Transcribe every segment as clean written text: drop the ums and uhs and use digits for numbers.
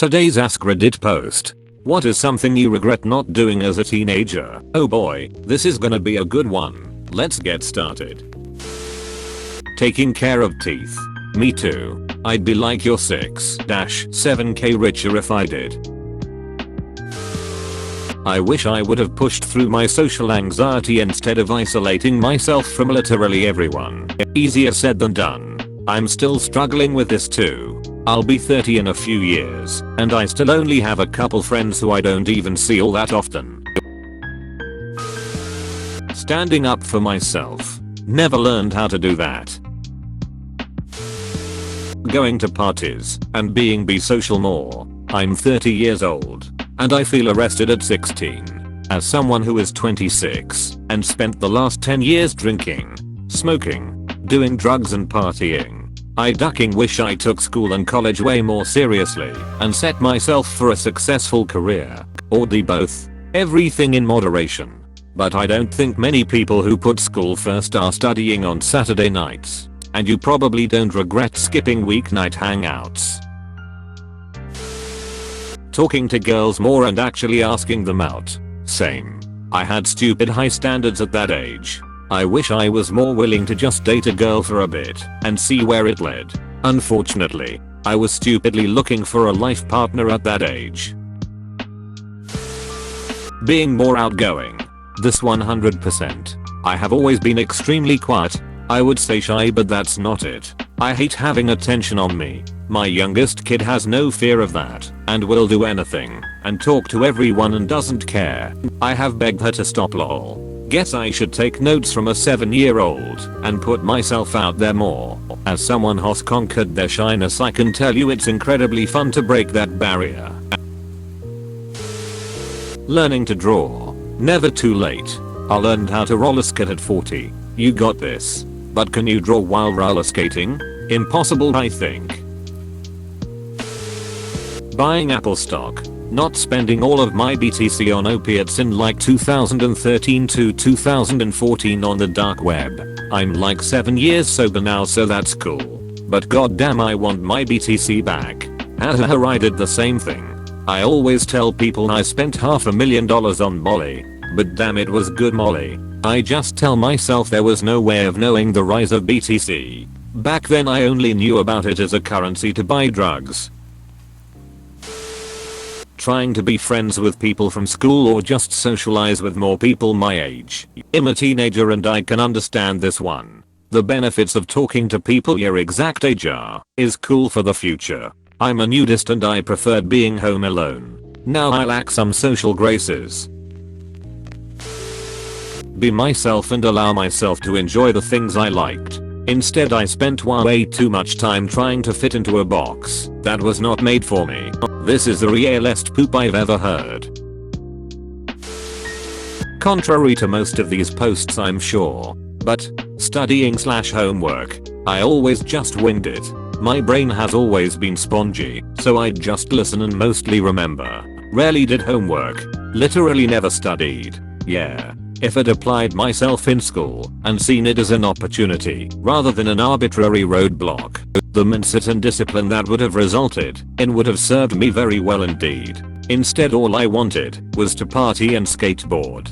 Today's AskReddit post. What is something you regret not doing as a teenager? Oh boy, this is gonna be a good one. Let's get started. Taking care of teeth. Me too. I'd be like you're 6-7k richer if I did. I wish I would have pushed through my social anxiety instead of isolating myself from literally everyone. Easier said than done. I'm still struggling with this too. I'll be 30 in a few years, and I still only have a couple friends who I don't even see all that often. Standing up for myself. Never learned how to do that. Going to parties and be social more. I'm 30 years old, and I feel arrested at 16. As someone who is 26 and spent the last 10 years drinking, smoking, doing drugs and partying, I ducking wish I took school and college way more seriously and set myself for a successful career, or do both. Everything in moderation. But I don't think many people who put school first are studying on Saturday nights. And you probably don't regret skipping weeknight hangouts. Talking to girls more and actually asking them out. Same. I had stupid high standards at that age. I wish I was more willing to just date a girl for a bit and see where it led. Unfortunately, I was stupidly looking for a life partner at that age. Being more outgoing. This 100%. I have always been extremely quiet. I would say shy, but that's not it. I hate having attention on me. My youngest kid has no fear of that and will do anything and talk to everyone and doesn't care. I have begged her to stop lol. Guess I should take notes from a 7-year-old and put myself out there more. As someone who's conquered their shyness, I can tell you it's incredibly fun to break that barrier. Learning to draw. Never too late. I learned how to roller skate at 40. You got this. But can you draw while roller skating? Impossible, I think. Buying Apple stock. Not spending all of my BTC on opiates in like 2013 to 2014 on the dark web. I'm like 7 years sober now, so that's cool. But goddamn, I want my BTC back. Haha, I did the same thing. I always tell people I spent $500,000 on Molly. But damn, it was good Molly. I just tell myself there was no way of knowing the rise of BTC. Back then I only knew about it as a currency to buy drugs. Trying to be friends with people from school or just socialize with more people my age. I'm a teenager and I can understand this one. The benefits of talking to people your exact age is cool for the future. I'm a nudist and I preferred being home alone. Now I lack some social graces. Be myself and allow myself to enjoy the things I liked. Instead I spent way too much time trying to fit into a box that was not made for me. This is the realest poop I've ever heard. Contrary to most of these posts, I'm sure. But studying/homework, I always just winged it. My brain has always been spongy, so I'd just listen and mostly remember. Rarely did homework. Literally never studied. Yeah. If I'd applied myself in school and seen it as an opportunity rather than an arbitrary roadblock, the mindset and discipline that would have resulted in would have served me very well indeed. Instead, all I wanted was to party and skateboard.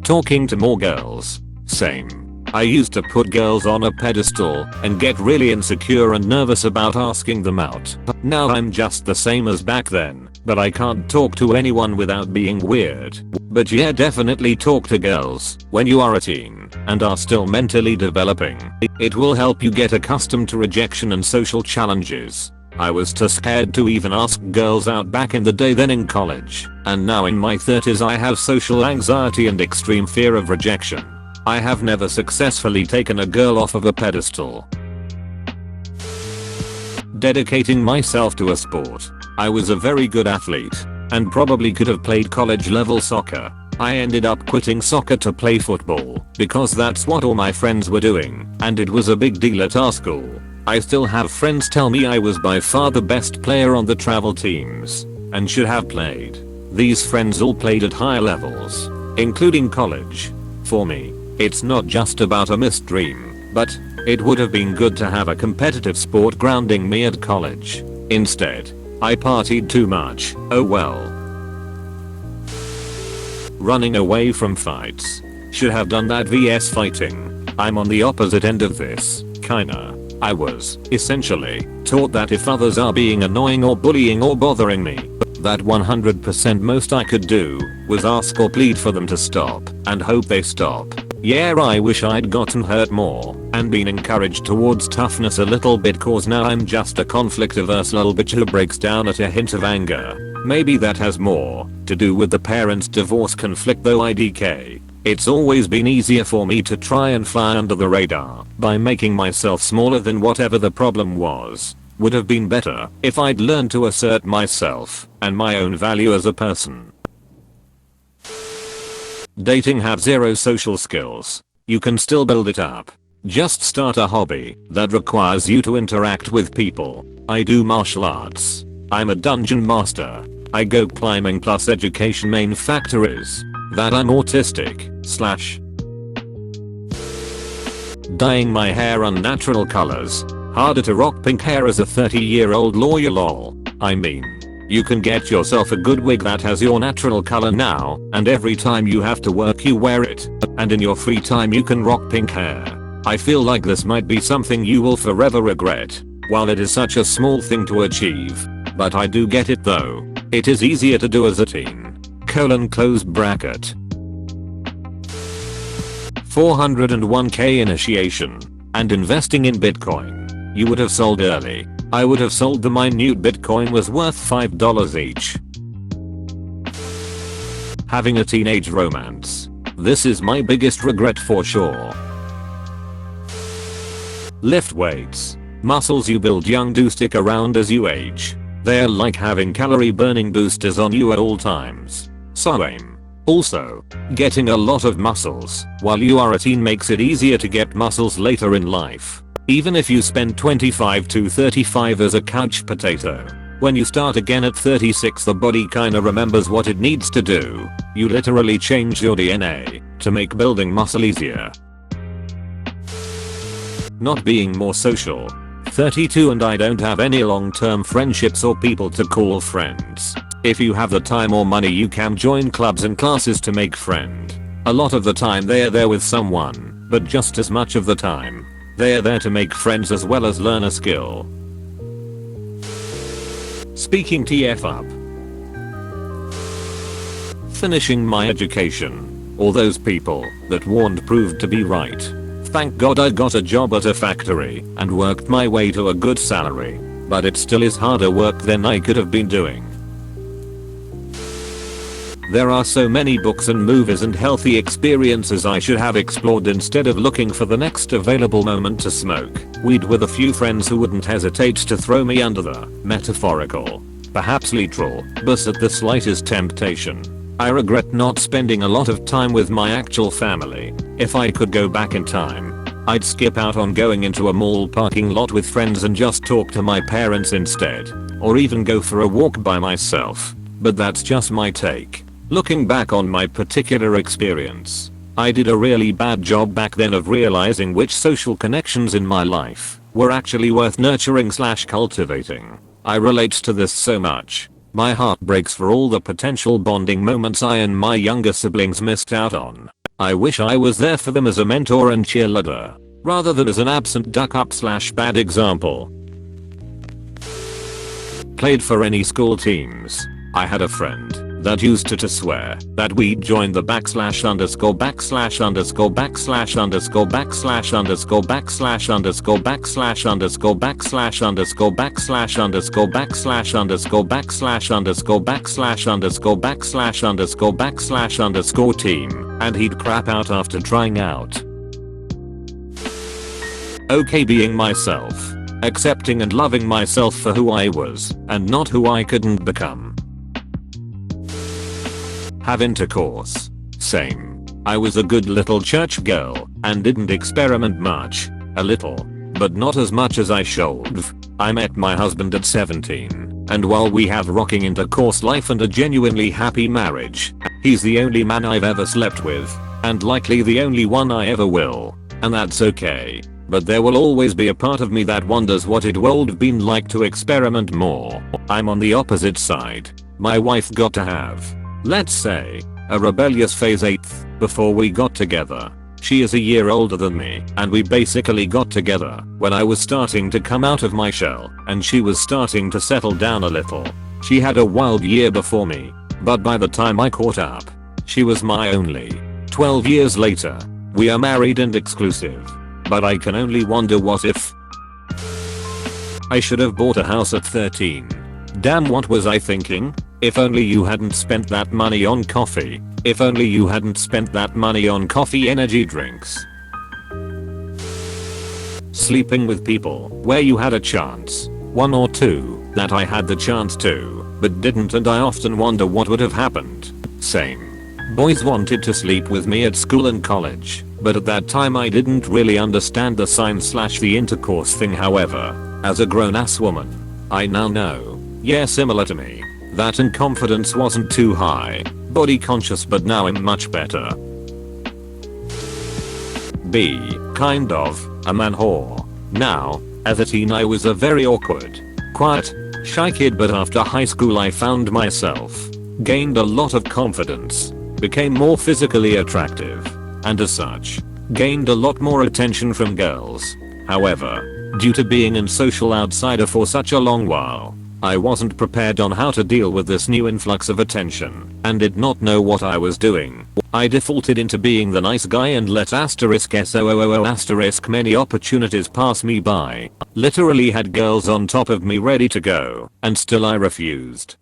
Talking to more girls. Same. I used to put girls on a pedestal and get really insecure and nervous about asking them out. Now I'm just the same as back then, but I can't talk to anyone without being weird. But yeah, definitely talk to girls when you are a teen and are still mentally developing. It will help you get accustomed to rejection and social challenges. I was too scared to even ask girls out back in the day then in college, and now in my 30s I have social anxiety and extreme fear of rejection. I have never successfully taken a girl off of a pedestal. Dedicating myself to a sport. I was a very good athlete and probably could have played college level soccer. I ended up quitting soccer to play football because that's what all my friends were doing and it was a big deal at our school. I still have friends tell me I was by far the best player on the travel teams and should have played. These friends all played at higher levels, including college. For me, it's not just about a missed dream, but it would have been good to have a competitive sport grounding me at college. Instead, I partied too much. Oh well. Running away from fights. Should have done that vs fighting. I'm on the opposite end of this, kinda. I was, essentially, taught that if others are being annoying or bullying or bothering me, that 100% most I could do was ask or plead for them to stop and hope they stop. Yeah, I wish I'd gotten hurt more and been encouraged towards toughness a little bit, cause now I'm just a conflict averse little bitch who breaks down at a hint of anger. Maybe that has more to do with the parents' divorce conflict though. IDK. It's always been easier for me to try and fly under the radar by making myself smaller than whatever the problem was. Would have been better if I'd learned to assert myself and my own value as a person. Dating have zero social skills. You can still build it up. Just start a hobby that requires you to interact with people. I do martial arts. I'm a dungeon master. I go climbing, plus education main factor is that I'm autistic / dyeing my hair unnatural colors. Harder to rock pink hair as a 30-year-old lawyer lol. I mean, you can get yourself a good wig that has your natural color now, and every time you have to work you wear it, and in your free time you can rock pink hair. I feel like this might be something you will forever regret, while it is such a small thing to achieve. But I do get it though. It is easier to do as a teen. Close bracket. 401k initiation and investing in Bitcoin. You would have sold early. I would have sold the minute Bitcoin was worth $5 each. Having a teenage romance. This is my biggest regret for sure. Lift weights. Muscles you build young do stick around as you age. They're like having calorie burning boosters on you at all times. So aim. Also, getting a lot of muscles while you are a teen makes it easier to get muscles later in life. Even if you spend 25 to 35 as a couch potato. When you start again at 36, the body kinda remembers what it needs to do. You literally change your DNA to make building muscle easier. Not being more social. 32 and I don't have any long-term friendships or people to call friends. If you have the time or money you can join clubs and classes to make friends. A lot of the time they are there with someone, but just as much of the time, they are there to make friends as well as learn a skill. Speaking TF up. Finishing my education. All those people that warned proved to be right. Thank God I got a job at a factory and worked my way to a good salary, but it still is harder work than I could have been doing. There are so many books and movies and healthy experiences I should have explored instead of looking for the next available moment to smoke weed with a few friends who wouldn't hesitate to throw me under the metaphorical, perhaps literal, bus at the slightest temptation. I regret not spending a lot of time with my actual family. If I could go back in time, I'd skip out on going into a mall parking lot with friends and just talk to my parents instead, or even go for a walk by myself. But that's just my take. Looking back on my particular experience, I did a really bad job back then of realizing which social connections in my life were actually worth nurturing / cultivating. I relate to this so much. My heart breaks for all the potential bonding moments I and my younger siblings missed out on. I wish I was there for them as a mentor and cheerleader, rather than as an absent duck up / bad example. Played for any school teams. I had a friend that used to swear that we'd join the / underscore / underscore / underscore / underscore / underscore / underscore / underscore / underscore / underscore / underscore / underscore / underscore / underscore / underscore team, and he'd crap out after trying out. Okay, being myself, accepting and loving myself for who I was and not who I couldn't become. Have intercourse. Same. I was a good little church girl and didn't experiment much. A little, but not as much as I should. I met my husband at 17, and while we have rocking intercourse life and a genuinely happy marriage, he's the only man I've ever slept with, and likely the only one I ever will. And that's okay, but there will always be a part of me that wonders what it would have been like to experiment more. I'm on the opposite side. My wife got to have, let's say, a rebellious phase 8th before we got together. She is a year older than me, and we basically got together when I was starting to come out of my shell and she was starting to settle down a little. She had a wild year before me, but by the time I caught up, she was my only. 12 years later, we are married and exclusive. But I can only wonder what if. I should have bought a house at 13. Damn, what was I thinking? If only you hadn't spent that money on coffee. If only you hadn't spent that money on coffee energy drinks. Sleeping with people where you had a chance. 1 or 2 that I had the chance to, but didn't, and I often wonder what would have happened. Same. Boys wanted to sleep with me at school and college, but at that time I didn't really understand the sign/the intercourse thing. However, as a grown-ass woman, I now know, yeah, similar to me, that and confidence wasn't too high, body conscious, but now I'm much better. B. Kind of a man whore. Now, as a teen I was a very awkward, quiet, shy kid, but after high school I found myself, gained a lot of confidence, became more physically attractive, and as such, gained a lot more attention from girls. However, due to being an social outsider for such a long while, I wasn't prepared on how to deal with this new influx of attention and did not know what I was doing. I defaulted into being the nice guy and let *SOOO* many opportunities pass me by. Literally had girls on top of me ready to go, and still I refused.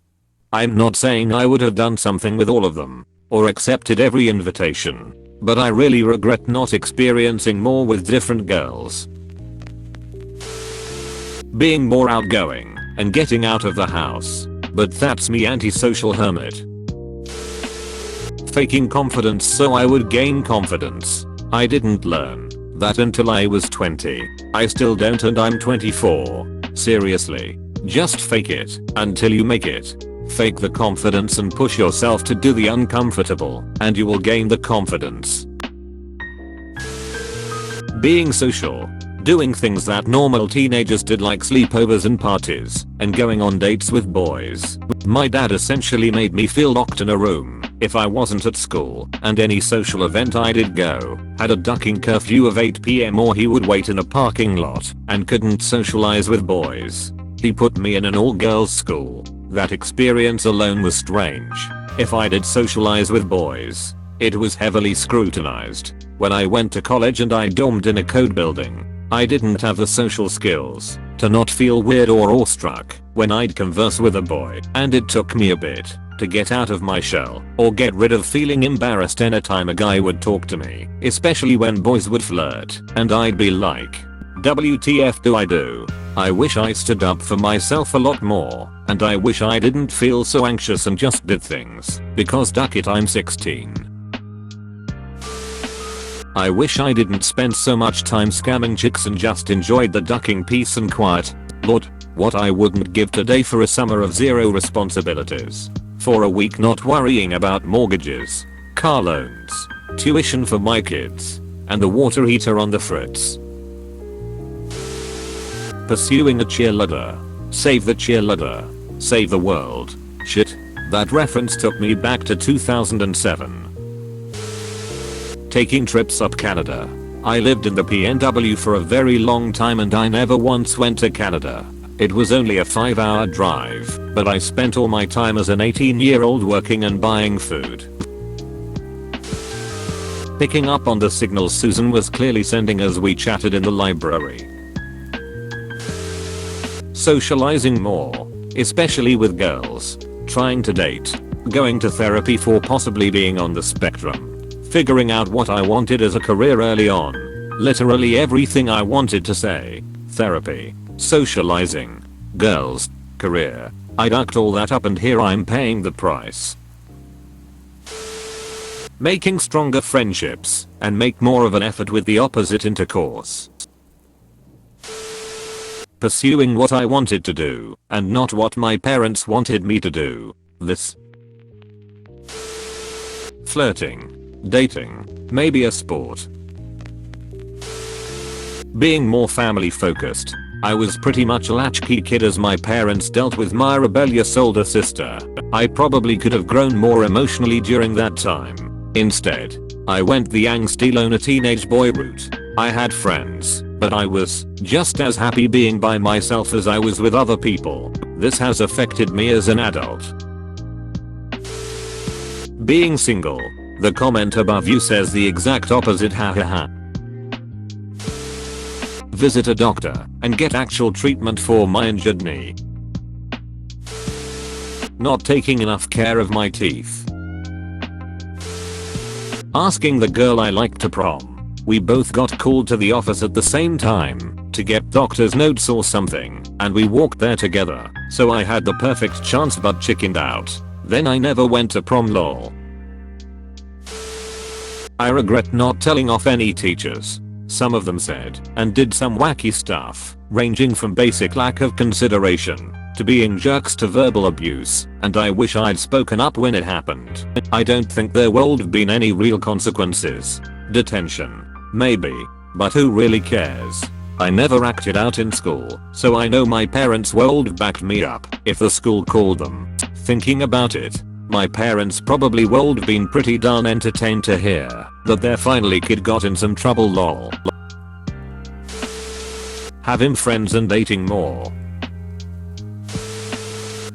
I'm not saying I would have done something with all of them, or accepted every invitation, but I really regret not experiencing more with different girls. Being more outgoing and getting out of the house, but that's me, antisocial hermit. Faking confidence so I would gain confidence. I didn't learn that until I was 20. I still don't, and I'm 24. Seriously, just fake it until you make it. Fake the confidence and push yourself to do the uncomfortable, and you will gain the confidence. Being social. Doing things that normal teenagers did, like sleepovers and parties, and going on dates with boys. My dad essentially made me feel locked in a room if I wasn't at school, and any social event I did go had a ducking curfew of 8 PM, or he would wait in a parking lot and couldn't socialize with boys. He put me in an all-girls school. That experience alone was strange. If I did socialize with boys, it was heavily scrutinized. When I went to college and I dormed in a code building, I didn't have the social skills to not feel weird or awestruck when I'd converse with a boy, and it took me a bit to get out of my shell or get rid of feeling embarrassed anytime a guy would talk to me, especially when boys would flirt, and I'd be like, WTF do I do? I wish I stood up for myself a lot more, and I wish I didn't feel so anxious and just did things because duck it, I'm 16. I wish I didn't spend so much time scamming chicks and just enjoyed the ducking peace and quiet. Lord, what I wouldn't give today for a summer of zero responsibilities. For a week not worrying about mortgages, car loans, tuition for my kids, and the water heater on the fritz. Pursuing a cheerleader. Save the cheerleader. Save the world. Shit, that reference took me back to 2007. Taking trips up Canada. I lived in the PNW for a very long time and I never once went to Canada. It was only a 5-hour drive, but I spent all my time as an 18-year-old working and buying food. Picking up on the signals Susan was clearly sending as we chatted in the library. Socializing more, especially with girls. Trying to date. Going to therapy for possibly being on the spectrum. Figuring out what I wanted as a career early on. Literally everything I wanted to say. Therapy, socializing, girls, career. I ducked all that up and here I'm paying the price. Making stronger friendships and make more of an effort with the opposite intercourse. Pursuing what I wanted to do and not what my parents wanted me to do. This. Flirting. Dating, maybe a sport. Being more family focused. I was pretty much a latchkey kid as my parents dealt with my rebellious older sister. I probably could have grown more emotionally during that time. Instead, I went the angsty loner teenage boy route. I had friends, but I was just as happy being by myself as I was with other people. This has affected me as an adult. Being single. The comment above you says the exact opposite, hahaha. Visit a doctor and get actual treatment for my injured knee. Not taking enough care of my teeth. Asking the girl I liked to prom. We both got called to the office at the same time to get doctor's notes or something, and we walked there together, so I had the perfect chance but chickened out. Then I never went to prom, lol. I regret not telling off any teachers. Some of them said and did some wacky stuff, ranging from basic lack of consideration to being jerks to verbal abuse, and I wish I'd spoken up when it happened. I don't think there would have been any real consequences. Detention. Maybe. But who really cares? I never acted out in school, so I know my parents would have backed me up if the school called them. Thinking about it, my parents probably would have been pretty darn entertained to hear that their finally kid got in some trouble, lol. Having friends and dating more.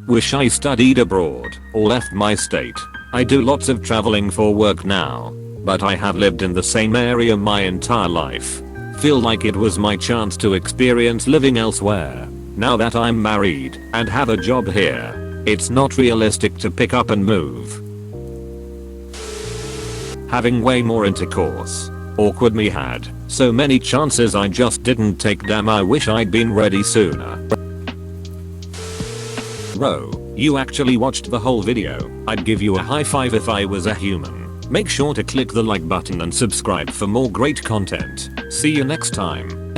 Wish I studied abroad or left my state. I do lots of traveling for work now, but I have lived in the same area my entire life. Feel like it was my chance to experience living elsewhere. Now that I'm married and have a job here, it's not realistic to pick up and move. Having way more intercourse. Awkward me had so many chances I just didn't take, damn I wish I'd been ready sooner. Bro, you actually watched the whole video. I'd give you a high five if I was a human. Make sure to click the like button and subscribe for more great content. See you next time.